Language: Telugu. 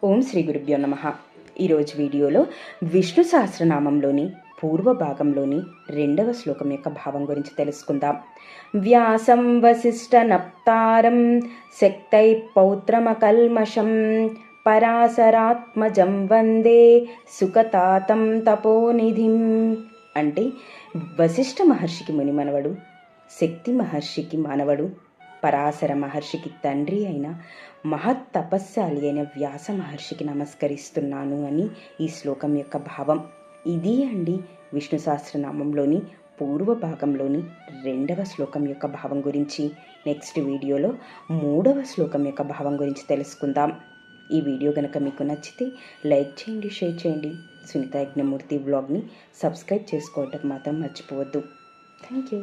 ఓం శ్రీ గురుభ్యో నమః. ఈరోజు వీడియోలో విష్ణు సహస్రనామంలోని పూర్వ భాగంలోని 2వ శ్లోకం యొక్క భావం గురించి తెలుసుకుందాం. వ్యాసం వసిష్ఠ నప్తారం శక్తై పౌత్రమకల్మషం పరాశరాత్మజం వందే సుఖతాతం తపోనిధిం. అంటే వశిష్ఠ మహర్షికి మునిమనవడు, శక్తి మహర్షికి మానవడు, పరాశర మహర్షికి తండ్రి అయిన మహత్తపస్శాలి అయిన వ్యాస మహర్షికి నమస్కరిస్తున్నాను అని ఈ శ్లోకం యొక్క భావం. ఇది అండి విష్ణు సహస్రనామంలోని పూర్వ భాగంలోని 2వ శ్లోకం యొక్క భావం గురించి. నెక్స్ట్ వీడియోలో 3వ శ్లోకం యొక్క భావం గురించి తెలుసుకుందాం. ఈ వీడియో కనుక మీకు నచ్చితే లైక్ చేయండి, షేర్ చేయండి. సునీత యజ్ఞమూర్తి వ్లాగ్ని సబ్స్క్రైబ్ చేసుకోవటం మాత్రం మర్చిపోవద్దు. Thank you.